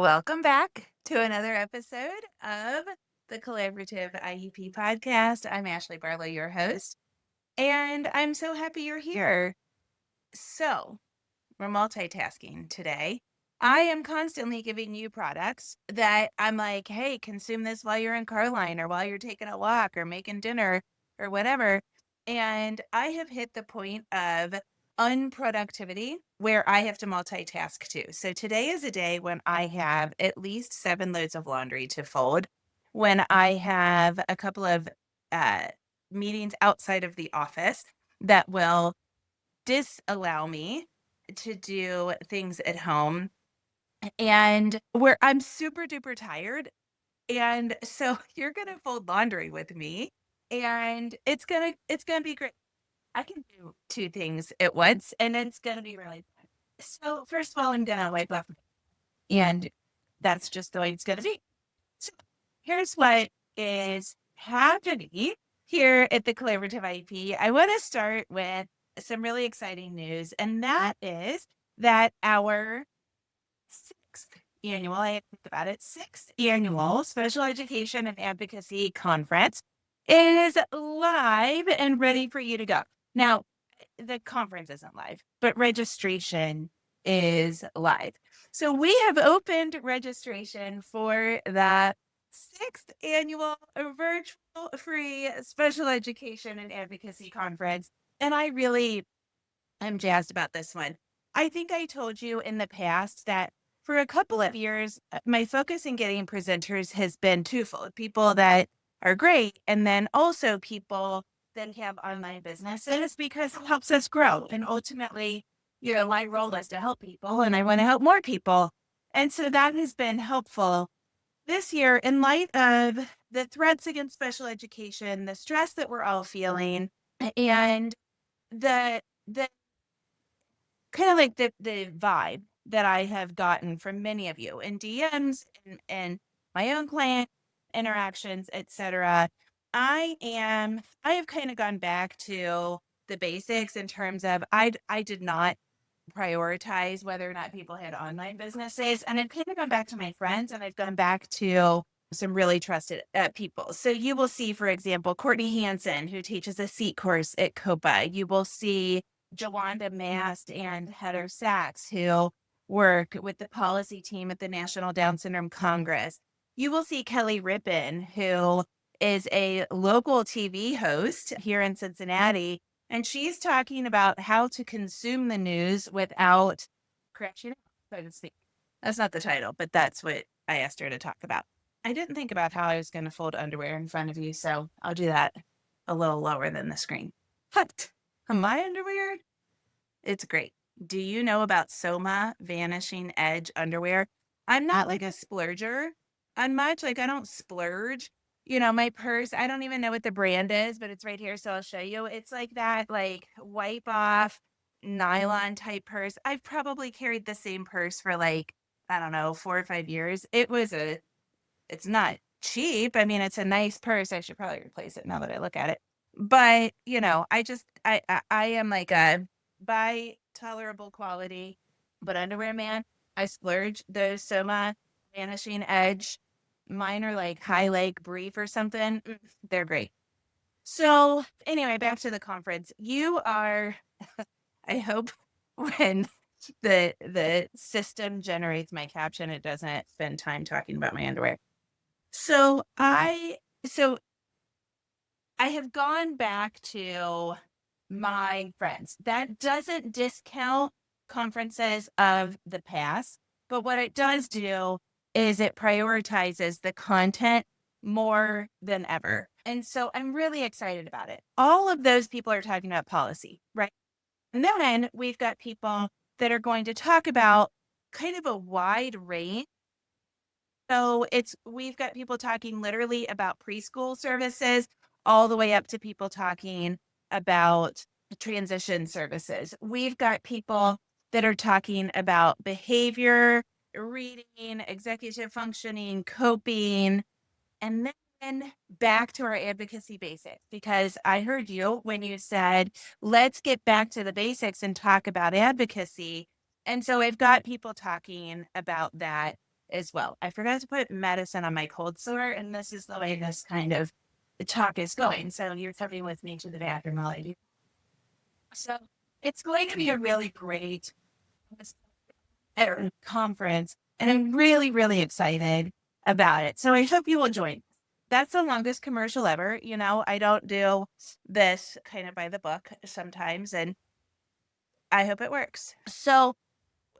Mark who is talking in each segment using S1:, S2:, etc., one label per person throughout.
S1: Welcome back to another episode of the Collaborative IEP podcast. I'm Ashley Barlow, your host, and I'm so happy you're here. So, we're multitasking today. I am constantly giving you products that I'm like, hey, consume this while you're in car line or while you're taking a walk or making dinner or whatever. And I have hit the point of unproductivity where I have to multitask too. So today is a day when I have at least 7 loads of laundry to fold, when I have a couple of uh, meetings outside of the office that will disallow me to do things at home, and where I'm super duper tired. And so you're gonna fold laundry with me, and it's gonna be great. I can do two things at once, and it's gonna be really fun. So first of all, I'm gonna wipe off, and that's just the way it's gonna be. So here's what is happening here at the Collaborative IEP. I want to start with some really exciting news, and that is that our sixth annual, I had to think about it, sixth annual Special Education and Advocacy Conference is live and ready for you to go. Now, the conference isn't live, but registration is live. So we have opened registration for the sixth annual virtual free Special Education and Advocacy Conference. And I really am jazzed about this one. I think I told you in the past that for a couple of years, my focus in getting presenters has been twofold: people that are great, and then also people that have online businesses, because it helps us grow. And ultimately, my role is to help people, and I want to help more people. And so that has been helpful this year in light of the threats against special education, the stress that we're all feeling, and the kind of like the vibe that I have gotten from many of you in DMs and my own client interactions, etc. I have kind of gone back to the basics in terms of I did not prioritize whether or not people had online businesses, and I've kind of gone back to my friends, and I've gone back to some really trusted people. So you will see, for example, Courtney Hansen, who teaches a seat course at COPA. You will see Jawanda Mast and Heather Sachs, who work with the policy team at the National Down Syndrome Congress. You will see Kelly Rippin, who is a local TV host here in Cincinnati, and she's talking about how to consume the news without crashing out, so to speak. That's not the title, but that's what I asked her to talk about. I didn't think about how I was going to fold underwear in front of you, so I'll do that a little lower than the screen. What? My underwear? It's great. Do you know about Soma Vanishing Edge underwear? I'm not like a splurger on much. Like, I don't splurge. My purse, I don't even know what the brand is, but it's right here. So I'll show you. It's like that, like, wipe off nylon type purse. I've probably carried the same purse for like, I don't know, 4 or 5 years. It's not cheap. I mean, it's a nice purse. I should probably replace it now that I look at it. But, I am like a buy tolerable quality, but underwear man, I splurge. Those Soma Vanishing Edge, mine are like high leg brief or something. They're great. So anyway, back to the conference. You are, I hope when the system generates my caption, it doesn't spend time talking about my underwear. So so I have gone back to my friends. That doesn't discount conferences of the past, but what it does do is it prioritizes the content more than ever. And so I'm really excited about it. All of those people are talking about policy, right? And then we've got people that are going to talk about kind of a wide range. So we've got people talking literally about preschool services all the way up to people talking about transition services. We've got people that are talking about behavior, reading, executive functioning, coping, and then back to our advocacy basics, because I heard you when you said, let's get back to the basics and talk about advocacy. And so I've got people talking about that as well. I forgot to put medicine on my cold sore, and this is the way this kind of the talk is going. So you're coming with me to the bathroom while I do. So it's going to be a really great conference, and I'm really, really excited about it. So I hope you will join. That's the longest commercial ever. I don't do this kind of by the book sometimes, and I hope it works. So,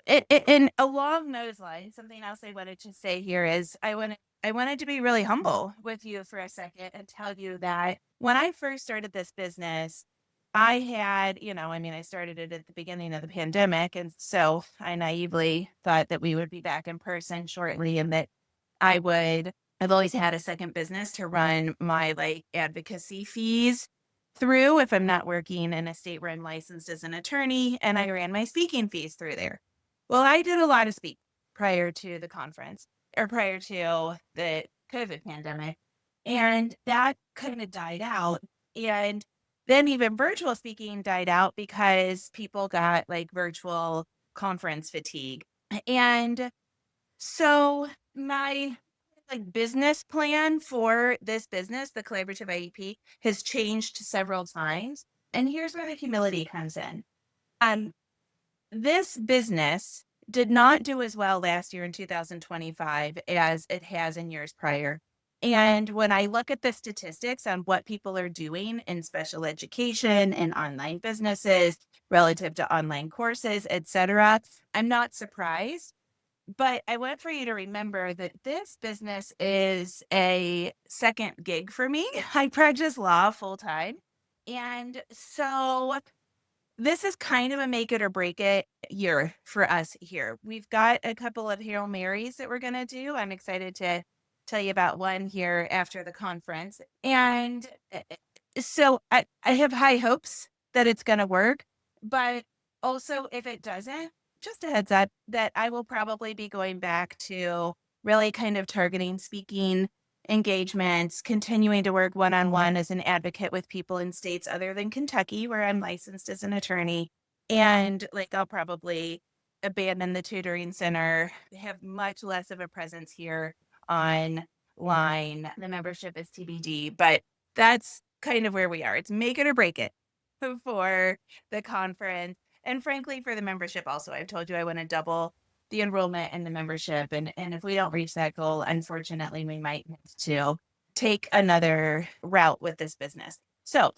S1: in along those lines, something else I wanted to say here is I wanted to be really humble with you for a second and tell you that when I first started this business, I had, I started it at the beginning of the pandemic. And so I naively thought that we would be back in person shortly and that I would, I've always had a second business to run my like advocacy fees through if I'm not working in a state where I'm licensed as an attorney, and I ran my speaking fees through there. Well, I did a lot of speak prior to the conference or prior to the COVID pandemic, and that kind of died out. And then even virtual speaking died out because people got like virtual conference fatigue. And so my like business plan for this business, the collaborative IEP, has changed several times. And here's where the humility comes in. Um, this business did not do as well last year in 2025 as it has in years prior. And when I look at the statistics on what people are doing in special education and online businesses relative to online courses, et cetera, I'm not surprised. But I want for you to remember that this business is a second gig for me. I practice law full time. And so this is kind of a make it or break it year for us here. We've got a couple of Hail Marys that we're going to do. I'm excited to tell you about one here after the conference. And so I have high hopes that it's going to work. But also, if it doesn't, just a heads up that I will probably be going back to really kind of targeting speaking engagements, continuing to work one on one as an advocate with people in states other than Kentucky, where I'm licensed as an attorney. And like, I'll probably abandon the tutoring center, have much less of a presence here online. The membership is TBD, but that's kind of where we are. It's make it or break it for the conference. And frankly, for the membership also, I've told you I want to double the enrollment and the membership. And if we don't reach that goal, unfortunately, we might need to take another route with this business. So,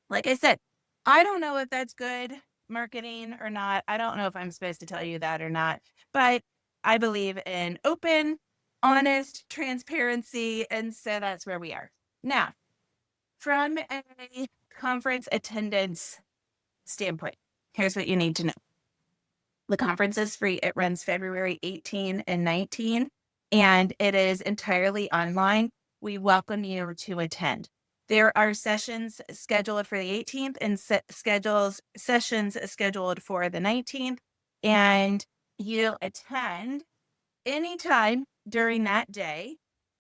S1: like I said, I don't know if that's good marketing or not. I don't know if I'm supposed to tell you that or not, but I believe in open, honest transparency. And so that's where we are. Now, from a conference attendance standpoint, here's what you need to know. The conference is free. It runs February 18 and 19, and it is entirely online. We welcome you to attend. There are sessions scheduled for the 18th and sessions scheduled for the 19th, and you attend anytime during that day.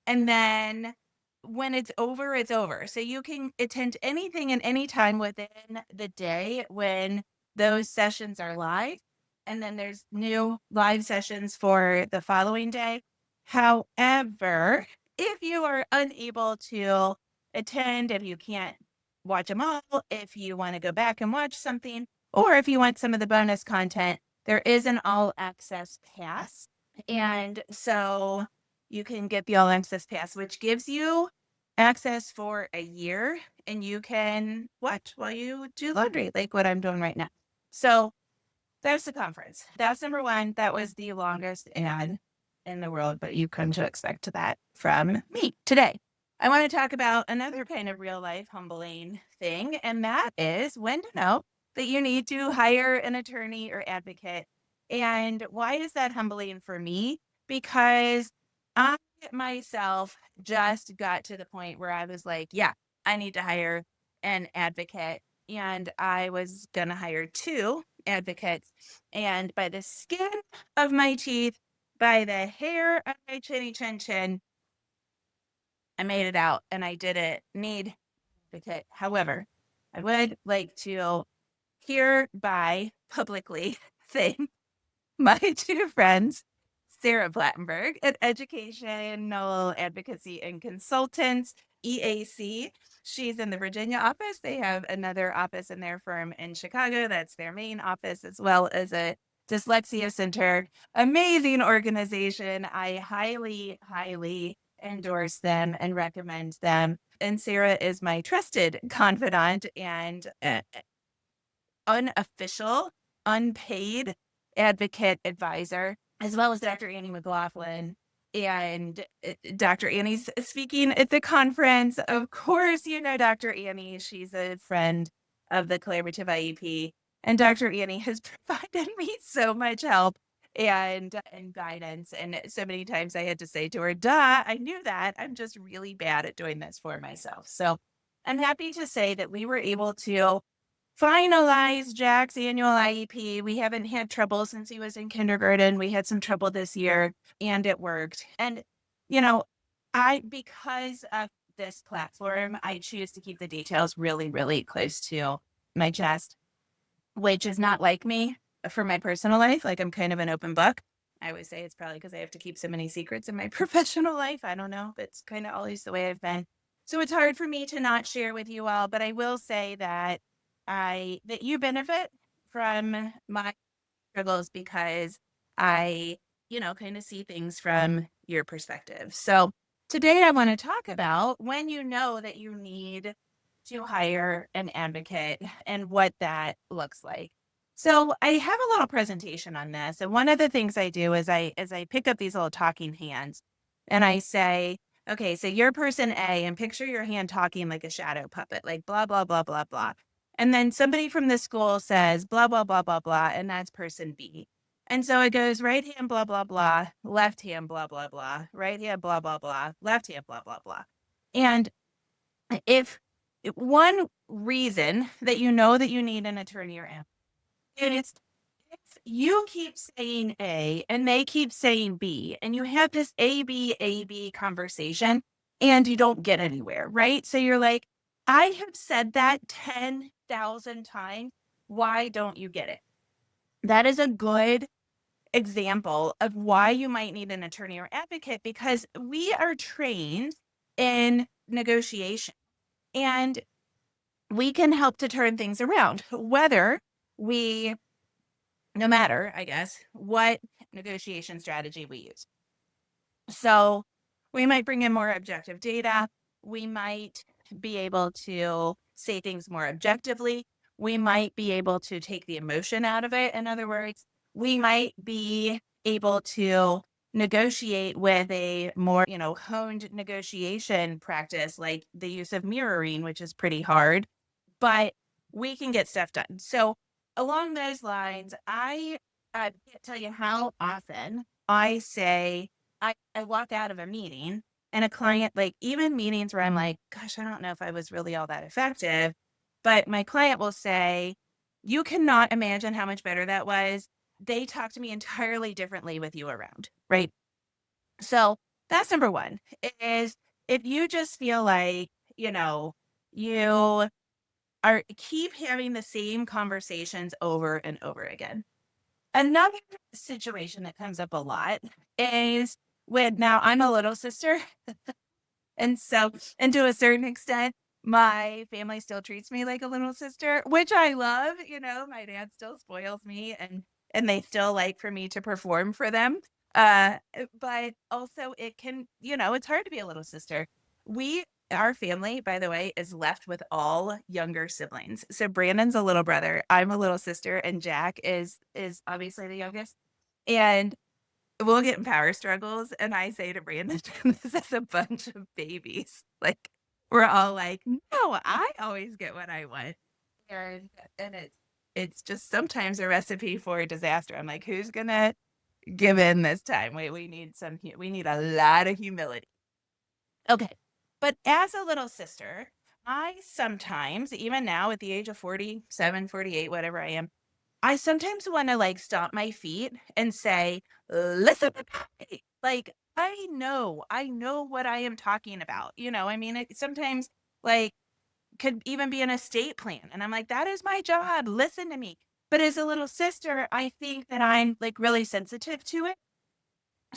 S1: And then when it's over, it's over. So you can attend anything and anytime within the day when those sessions are live. And then there's new live sessions for the following day. However, if you are unable to attend, if you can't watch them all, if you want to go back and watch something, or if you want some of the bonus content, there is an all access pass. And so you can get the all access pass, which gives you access for a year and you can watch while you do laundry, like what I'm doing right now. So that's the conference. That's number one. That was the longest ad in the world, but you come to expect that from me today. I want to talk about another kind of real life humbling thing, and that is when to know that you need to hire an attorney or advocate. And why is that humbling for me? Because I myself just got to the point where I was like, yeah, I need to hire an advocate. And I was going to hire two advocates. And by the skin of my teeth, by the hair of my chinny chin chin, I made it out and I didn't need advocate. However, I would like to hereby publicly thank my two friends, Sarah Plattenberg at Educational Advocacy and Consultants, EAC. She's in the Virginia office. They have another office in their firm in Chicago. That's their main office, as well as a dyslexia center. Amazing organization. I highly, highly endorse them and recommend them. And Sarah is my trusted confidant and unofficial, unpaid advocate advisor, as well as Dr. Annie McLaughlin. And Dr. Annie's speaking at the conference. Of course, you know Dr. Annie. She's a friend of the Collaborative IEP. And Dr. Annie has provided me so much help and guidance. And so many times I had to say to her, duh, I knew that. I'm just really bad at doing this for myself. So I'm happy to say that we were able to finalize Jack's annual IEP. We haven't had trouble since he was in kindergarten. We had some trouble this year and it worked. And, you know, because of this platform, I choose to keep the details really, really close to my chest, which is not like me for my personal life. Like I'm kind of an open book. I always say it's probably because I have to keep so many secrets in my professional life. I don't know, but it's kind of always the way I've been. So it's hard for me to not share with you all, but I will say that that you benefit from my struggles because I, kind of see things from your perspective. So today I want to talk about when you know that you need to hire an advocate and what that looks like. So I have a little presentation on this. And one of the things I do is I pick up these little talking hands and I say, okay, so you're person A and picture your hand talking like a shadow puppet, like blah, blah, blah, blah, blah. And then somebody from the school says blah, blah, blah, blah, blah, and that's person B. And so it goes right hand, blah, blah, blah, left hand, blah, blah, blah, right hand, blah, blah, blah, left hand, blah, blah, blah. And if one reason that you know that you need an attorney or is if you keep saying A and they keep saying B, and you have this A B conversation and you don't get anywhere, right? So you're like, I have said that 10,000 times. Why don't you get it? That is a good example of why you might need an attorney or advocate because we are trained in negotiation and we can help to turn things around, no matter, I guess, what negotiation strategy we use. So we might bring in more objective data. We might be able to say things more objectively. We might be able to take the emotion out of it. In other words, we might be able to negotiate with a more, honed negotiation practice, like the use of mirroring, which is pretty hard, but we can get stuff done. So along those lines, I can't tell you how often I say, I walk out of a meeting and a client, like even meetings where I'm like, gosh, I don't know if I was really all that effective, but my client will say, you cannot imagine how much better that was. They talk to me entirely differently with you around, right? So that's number one is if you just feel like, you are keep having the same conversations over and over again. Another situation that comes up a lot is when now I'm a little sister. And so, and to a certain extent, my family still treats me like a little sister, which I love. My dad still spoils me and they still like for me to perform for them. But also it can, it's hard to be a little sister. Our family, by the way, is left with all younger siblings. So Brandon's a little brother, I'm a little sister, and Jack is obviously the youngest. And we'll get in power struggles, and I say to Brandon, "This is a bunch of babies." Like, we're all like, "No, I always get what I want." And it's just sometimes a recipe for disaster. I'm like, "Who's gonna give in this time? We need a lot of humility." Okay. But as a little sister, I sometimes, even now at the age of 47, 48, whatever I am, I sometimes want to like stomp my feet and say, listen, to me." Like, I know what I am talking about. I mean, it sometimes like could even be an estate plan. And I'm like, that is my job. Listen to me. But as a little sister, I think that I'm like really sensitive to it.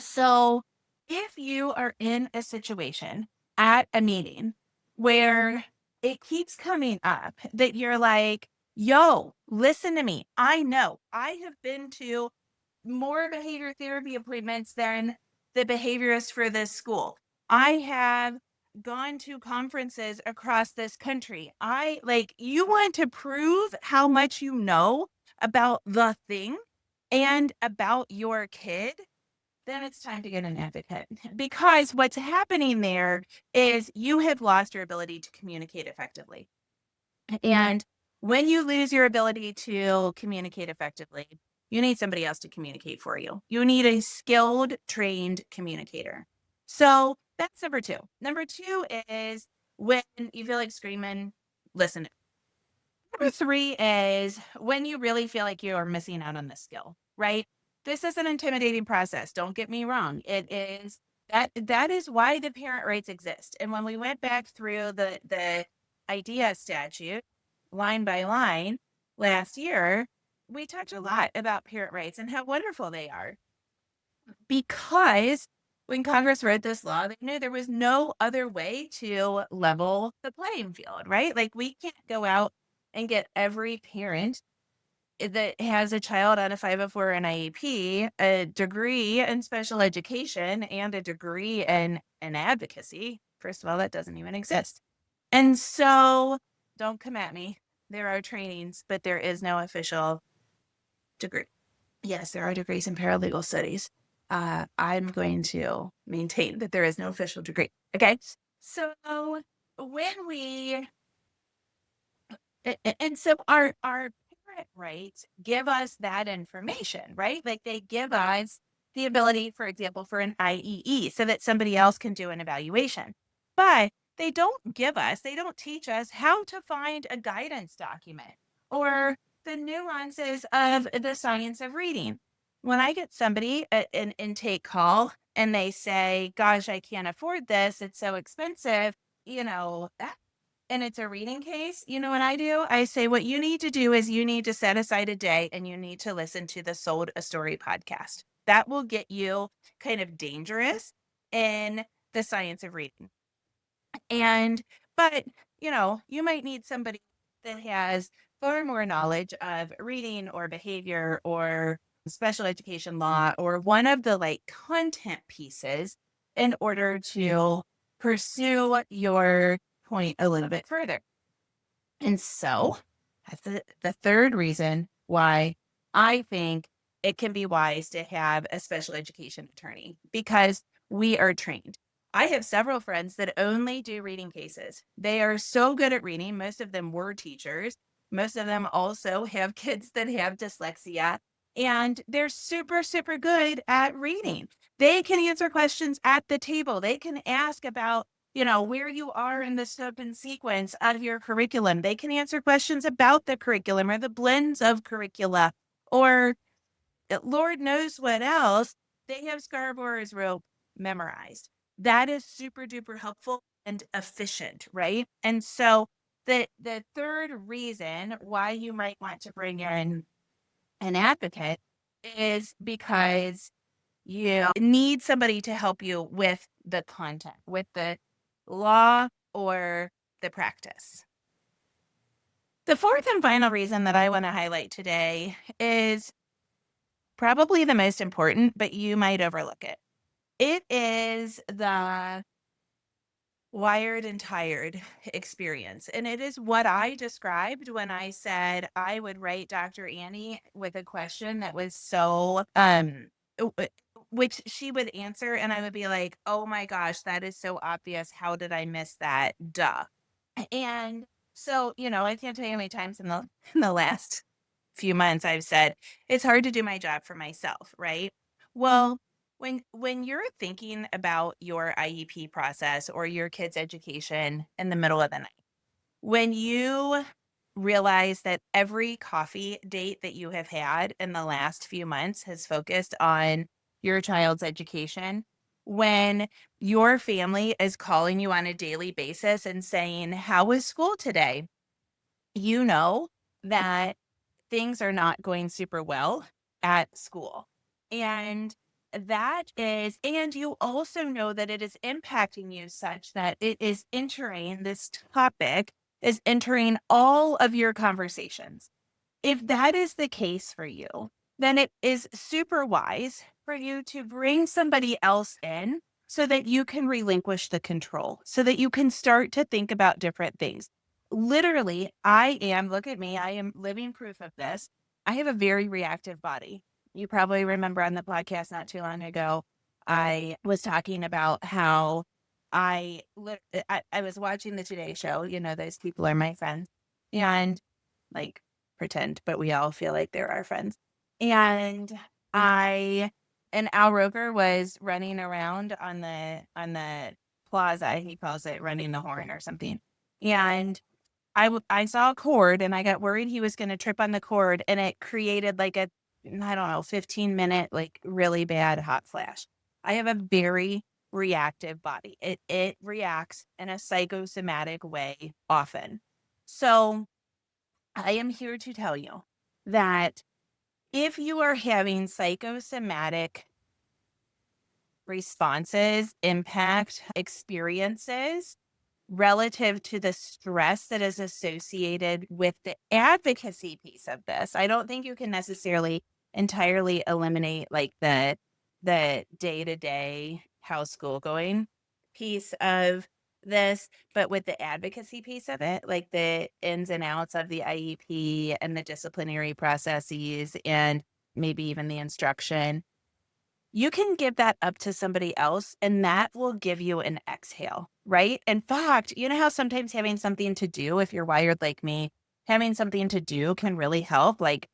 S1: So, if you are in a situation at a meeting where it keeps coming up that you're like, yo, listen to me. I know I have been to more behavior therapy appointments than the behaviorist for this school. I have gone to conferences across this country. I like, you want to prove how much you know about the thing and about your kid, then it's time to get an advocate. Because what's happening there is you have lost your ability to communicate effectively. And when you lose your ability to communicate effectively, you need somebody else to communicate for you. You need a skilled, trained communicator. So that's number two. Number two is when you feel like screaming, listen. Number three is when you really feel like you are missing out on the skill, right? This is an intimidating process. Don't get me wrong. It is that is why the parent rights exist. And when we went back through the IDEA statute line by line last year, we talked a lot about parent rights and how wonderful they are. Because when Congress wrote this law, they knew there was no other way to level the playing field, right? Like we can't go out and get every parent that has a child on a 504 and IEP a degree in special education and a degree in advocacy. First of all, that doesn't even exist. And so don't come at me. There are trainings, but there is no official degree. Yes, there are degrees in paralegal studies. I'm going to maintain that there is no official degree. Okay. So when we and so our parent rights give us that information, right? Like they give us the ability, for example, for an IEE so that somebody else can do an evaluation. But they don't teach us how to find a guidance document or the nuances of the science of reading. When I get somebody at an intake call and they say, gosh, I can't afford this, it's so expensive, and it's a reading case, you know what I do? I say, what you need to do is you need to set aside a day and you need to listen to the Sold a Story podcast. That will get you kind of dangerous in the science of reading. And, but, you might need somebody that has far more knowledge of reading or behavior or special education law or one of the like content pieces in order to pursue your point a little bit further. And so that's the third reason why I think it can be wise to have a special education attorney because we are trained. I have several friends that only do reading cases. They are so good at reading. Most of them were teachers. Most of them also have kids that have dyslexia, and they're super, super good at reading. They can answer questions at the table. They can ask about where you are in the step and sequence of your curriculum. They can answer questions about the curriculum or the blends of curricula or Lord knows what else. They have Scarborough's rope memorized. That is super duper helpful and efficient, right? And so the third reason why you might want to bring in an advocate is because you need somebody to help you with the content, with the law or the practice. The fourth and final reason that I want to highlight today is probably the most important, but you might overlook it. It is the wired and tired experience. And it is what I described when I said I would write Dr. Annie with a question that was so which she would answer and I would be like, "Oh my gosh, that is so obvious. How did I miss that? Duh." And so, I can't tell you how many times in the in the last few months I've said, it's hard to do my job for myself, right? Well, when you're thinking about your IEP process or your kids' education in the middle of the night, when you realize that every coffee date that you have had in the last few months has focused on your child's education, when your family is calling you on a daily basis and saying, how was school today? You know that things are not going super well at school. And and you also know that it is impacting you such that it is entering this topic, is entering all of your conversations. If that is the case for you, then it is super wise for you to bring somebody else in so that you can relinquish the control, so that you can start to think about different things. Literally, look at me, I am living proof of this. I have a very reactive body. You probably remember on the podcast not too long ago, I was talking about how I was watching the Today Show. You know, those people are my friends. And like pretend, but we all feel like they're our friends. And I and Al Roker was running around on the plaza. He calls it running the horn or something. And I saw a cord and I got worried he was going to trip on the cord, and it created like a, I don't know, 15-minute, like really bad hot flash. I have a very reactive body. It reacts in a psychosomatic way often. So I am here to tell you that if you are having psychosomatic responses, impact experiences relative to the stress that is associated with the advocacy piece of this, I don't think you can necessarily entirely eliminate like the day-to-day house school going piece of this, but with the advocacy piece of it, like the ins and outs of the IEP and the disciplinary processes and maybe even the instruction, you can give that up to somebody else and that will give you an exhale, right? In fact, you know how sometimes having something to do, if you're wired like me, having something to do can really help. Like,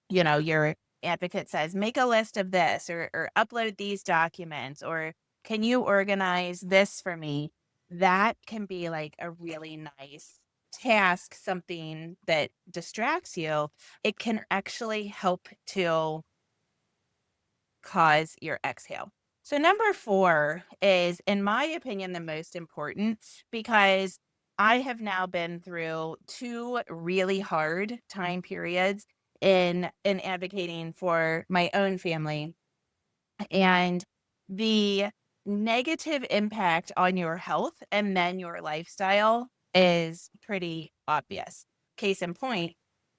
S1: your advocate says, make a list of this or upload these documents, or can you organize this for me? That can be like a really nice task, something that distracts you. It can actually help to cause your exhale. So, number 4 is, in my opinion, the most important because I have now been through 2 really hard time periods in advocating for my own family, and the negative impact on your health and then your lifestyle is pretty obvious. Case in point,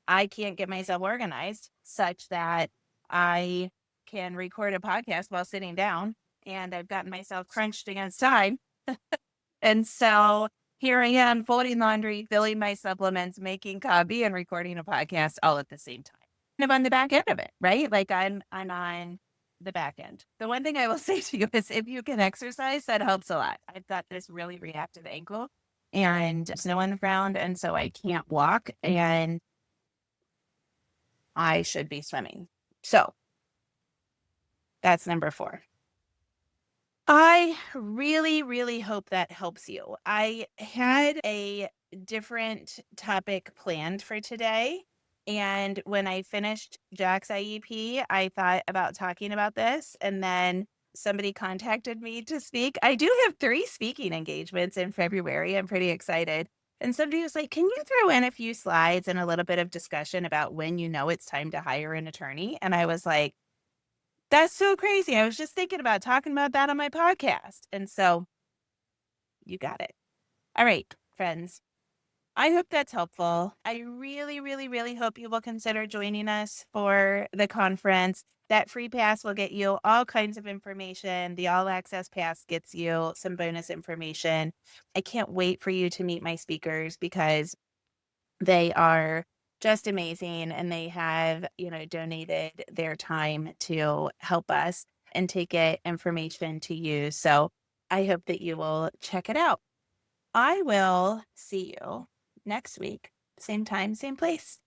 S1: I can't get myself organized such that I can record a podcast while sitting down, and I've gotten myself crunched against time. And so here I am folding laundry, filling my supplements, making coffee, and recording a podcast all at the same time. Kind of on the back end of it, right? Like I'm on the back end. The one thing I will say to you is if you can exercise, that helps a lot. I've got this really reactive ankle and there's no one around, and so I can't walk and I should be swimming. So that's number 4. I really, really hope that helps you. I had a different topic planned for today. And when I finished Jack's IEP, I thought about talking about this. And then somebody contacted me to speak. I do have 3 speaking engagements in February. I'm pretty excited. And somebody was like, can you throw in a few slides and a little bit of discussion about when you know it's time to hire an attorney? And I was like, that's so crazy. I was just thinking about talking about that on my podcast. And so you got it. All right, friends. I hope that's helpful. I really, really, really hope you will consider joining us for the conference. That free pass will get you all kinds of information. The all access pass gets you some bonus information. I can't wait for you to meet my speakers because they are just amazing, and they have, donated their time to help us and to get information to you. So I hope that you will check it out. I will see you next week, same time, same place.